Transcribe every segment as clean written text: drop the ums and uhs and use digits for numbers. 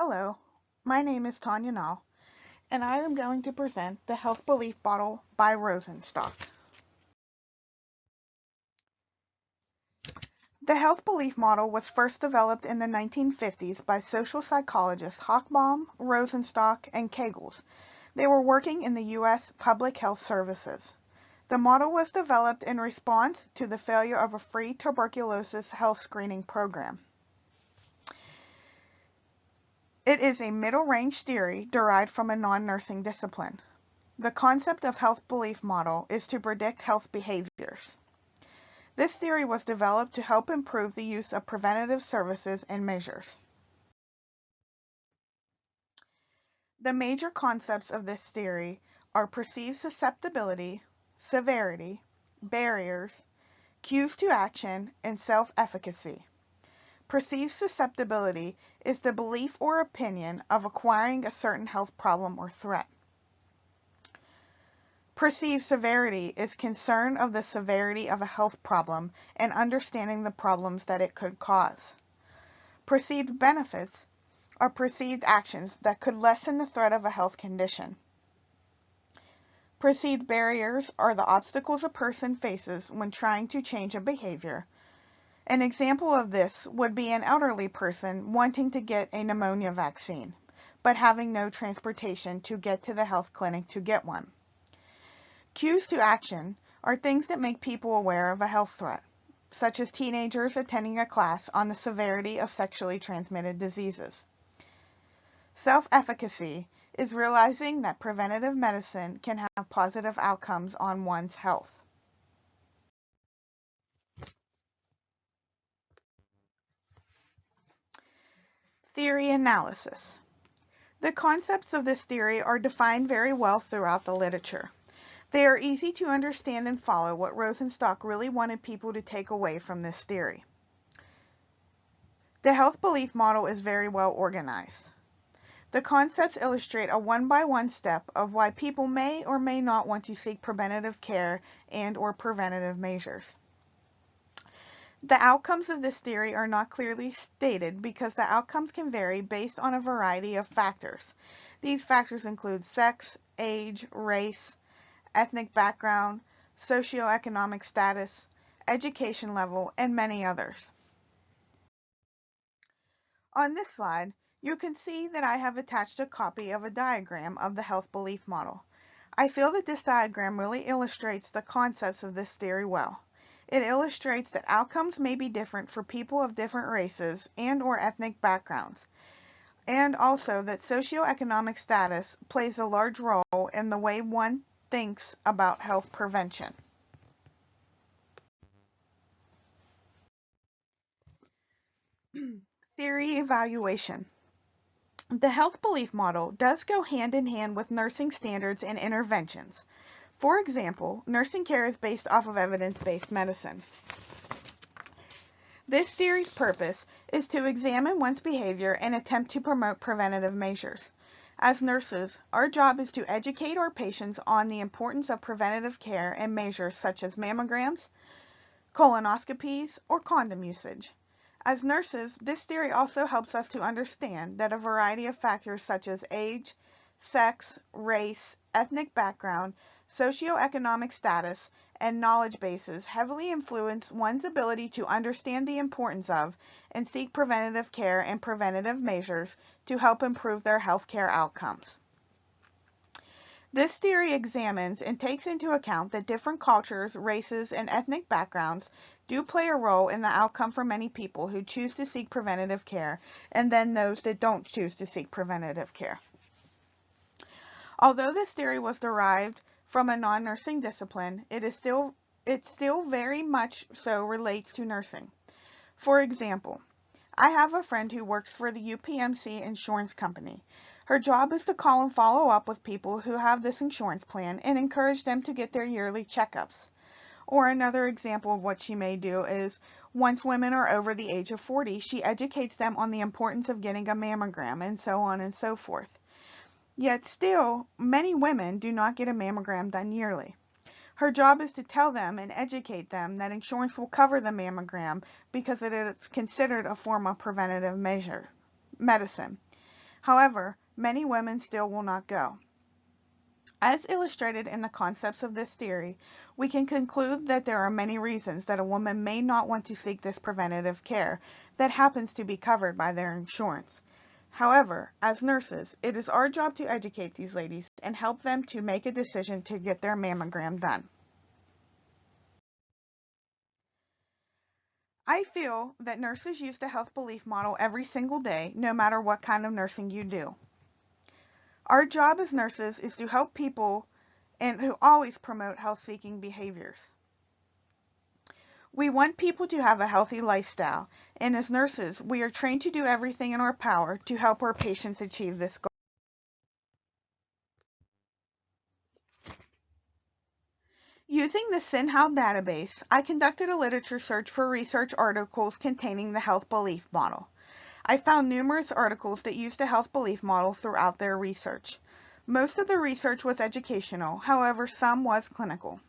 Hello, my name is Tanya Nall, and I am going to present the Health Belief Model by Rosenstock. The health belief model was first developed in the 1950s by social psychologists Hochbaum, Rosenstock, and Kegels. They were working in the U.S. Public Health Services. The model was developed in response to the failure of a free tuberculosis health screening program. It is a middle-range theory derived from a non-nursing discipline. The concept of health belief model is to predict health behaviors. This theory was developed to help improve the use of preventative services and measures. The major concepts of this theory are perceived susceptibility, severity, barriers, cues to action, and self-efficacy. Perceived susceptibility is the belief or opinion of acquiring a certain health problem or threat. Perceived severity is concern of the severity of a health problem and understanding the problems that it could cause. Perceived benefits are perceived actions that could lessen the threat of a health condition. Perceived barriers are the obstacles a person faces when trying to change a behavior. An example of this would be an elderly person wanting to get a pneumonia vaccine, but having no transportation to get to the health clinic to get one. Cues to action are things that make people aware of a health threat, such as teenagers attending a class on the severity of sexually transmitted diseases. Self-efficacy is realizing that preventative medicine can have positive outcomes on one's health. Theory analysis. The concepts of this theory are defined very well throughout the literature. They are easy to understand and follow what Rosenstock really wanted people to take away from this theory. The health belief model is very well organized. The concepts illustrate a one-by-one step of why people may or may not want to seek preventative care and/or preventative measures. The outcomes of this theory are not clearly stated because the outcomes can vary based on a variety of factors. These factors include sex, age, race, ethnic background, socioeconomic status, education level, and many others. On this slide, you can see that I have attached a copy of a diagram of the health belief model. I feel that this diagram really illustrates the concepts of this theory well. It illustrates that outcomes may be different for people of different races and/or ethnic backgrounds, and also that socioeconomic status plays a large role in the way one thinks about health prevention. Theory evaluation. The health belief model does go hand in hand with nursing standards and interventions. For example, nursing care is based off of evidence-based medicine. This theory's purpose is to examine one's behavior and attempt to promote preventative measures. As nurses, our job is to educate our patients on the importance of preventative care and measures such as mammograms, colonoscopies, or condom usage. As nurses, this theory also helps us to understand that a variety of factors such as age, sex, race, ethnic background, socioeconomic status, and knowledge bases heavily influence one's ability to understand the importance of and seek preventative care and preventative measures to help improve their healthcare outcomes. This theory examines and takes into account that different cultures, races, and ethnic backgrounds do play a role in the outcome for many people who choose to seek preventative care, and then those that don't choose to seek preventative care. Although this theory was derived from a non-nursing discipline, it still very much so relates to nursing. For example, I have a friend who works for the UPMC insurance company. Her job is to call and follow up with people who have this insurance plan and encourage them to get their yearly checkups. Or another example of what she may do is, once women are over the age of 40, she educates them on the importance of getting a mammogram, and so on and so forth. Yet still, many women do not get a mammogram done yearly. Her job is to tell them and educate them that insurance will cover the mammogram because it is considered a form of preventative medicine. However, many women still will not go. As illustrated in the concepts of this theory, we can conclude that there are many reasons that a woman may not want to seek this preventative care that happens to be covered by their insurance. However, as nurses, it is our job to educate these ladies and help them to make a decision to get their mammogram done. I feel that nurses use the health belief model every single day, no matter what kind of nursing you do. Our job as nurses is to help people and to always promote health-seeking behaviors. We want people to have a healthy lifestyle, and as nurses, we are trained to do everything in our power to help our patients achieve this goal. Using the SINHAL database, I conducted a literature search for research articles containing the health belief model. I found numerous articles that used the health belief model throughout their research. Most of the research was educational, however, some was clinical.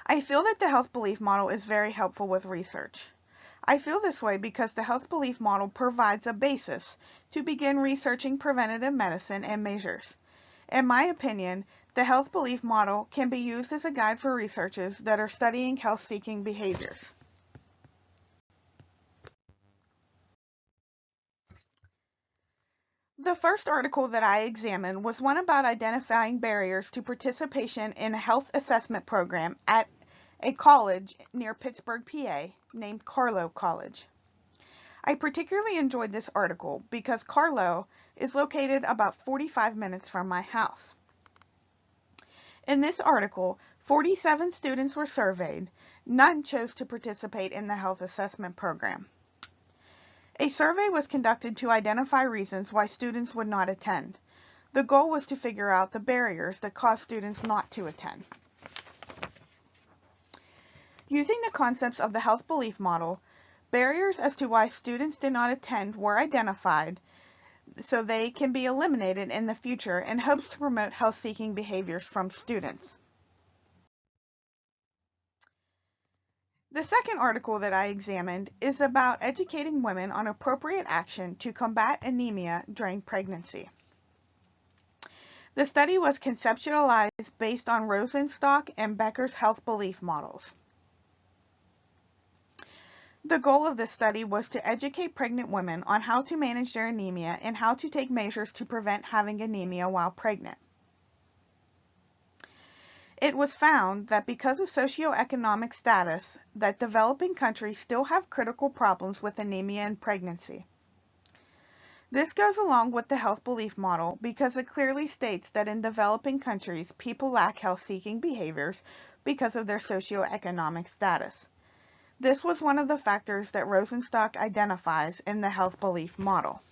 I feel that the health belief model is very helpful with research. I feel this way because the health belief model provides a basis to begin researching preventative medicine and measures. In my opinion, the health belief model can be used as a guide for researchers that are studying health-seeking behaviors. The first article that I examined was one about identifying barriers to participation in a health assessment program at a college near Pittsburgh, PA, named Carlow College. I particularly enjoyed this article because Carlow is located about 45 minutes from my house. In this article, 47 students were surveyed. None chose to participate in the health assessment program. A survey was conducted to identify reasons why students would not attend. The goal was to figure out the barriers that cause students not to attend. Using the concepts of the health belief model, barriers as to why students did not attend were identified so they can be eliminated in the future in hopes to promote health-seeking behaviors from students. The second article that I examined is about educating women on appropriate action to combat anemia during pregnancy. The study was conceptualized based on Rosenstock and Becker's health belief models. The goal of this study was to educate pregnant women on how to manage their anemia and how to take measures to prevent having anemia while pregnant. It was found that because of socioeconomic status, that developing countries still have critical problems with anemia in pregnancy. This goes along with the health belief model because it clearly states that in developing countries, people lack health-seeking behaviors because of their socioeconomic status. This was one of the factors that Rosenstock identifies in the health belief model.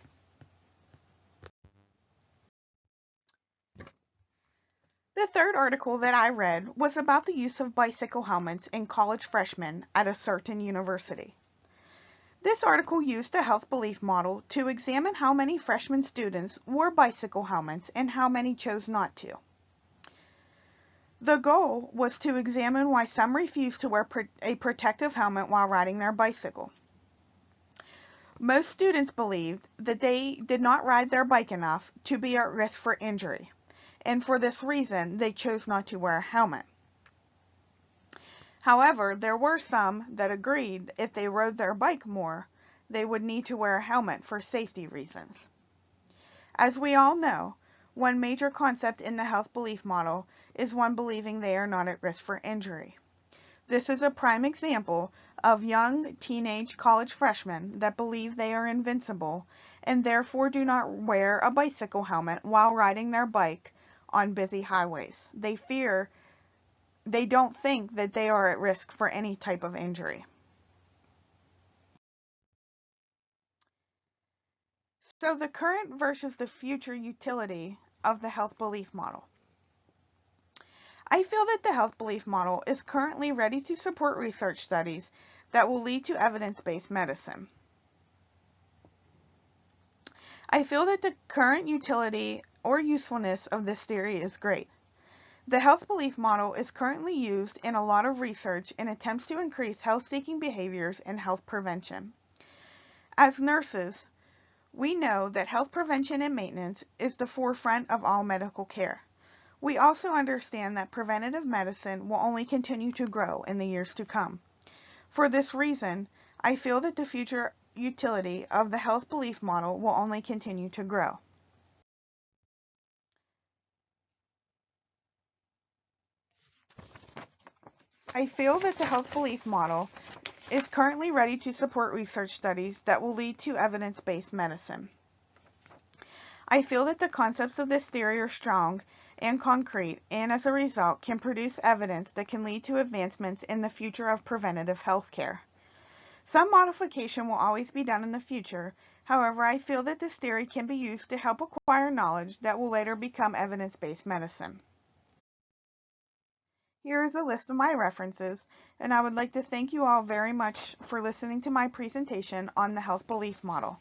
The third article that I read was about the use of bicycle helmets in college freshmen at a certain university. This article used the health belief model to examine how many freshman students wore bicycle helmets and how many chose not to. The goal was to examine why some refused to wear a protective helmet while riding their bicycle. Most students believed that they did not ride their bike enough to be at risk for injury, and for this reason, they chose not to wear a helmet. However, there were some that agreed if they rode their bike more, they would need to wear a helmet for safety reasons. As we all know, one major concept in the health belief model is one believing they are not at risk for injury. This is a prime example of young teenage college freshmen that believe they are invincible and therefore do not wear a bicycle helmet while riding their bike on busy highways. They don't think that they are at risk for any type of injury. So the current versus the future utility of the health belief model. I feel that the health belief model is currently ready to support research studies that will lead to evidence-based medicine. I feel that the current utility or usefulness of this theory is great. The health belief model is currently used in a lot of research in attempts to increase health-seeking behaviors and health prevention. As nurses, We know that health prevention and maintenance is the forefront of all medical care. We also understand that preventative medicine will only continue to grow in the years to come. For this reason, I feel that the future utility of the health belief model will only continue to grow. I feel that the health belief model is currently ready to support research studies that will lead to evidence-based medicine. I feel that the concepts of this theory are strong and concrete, and as a result can produce evidence that can lead to advancements in the future of preventative health care. Some modification will always be done in the future. However, I feel that this theory can be used to help acquire knowledge that will later become evidence-based medicine. Here is a list of my references, and I would like to thank you all very much for listening to my presentation on the health belief model.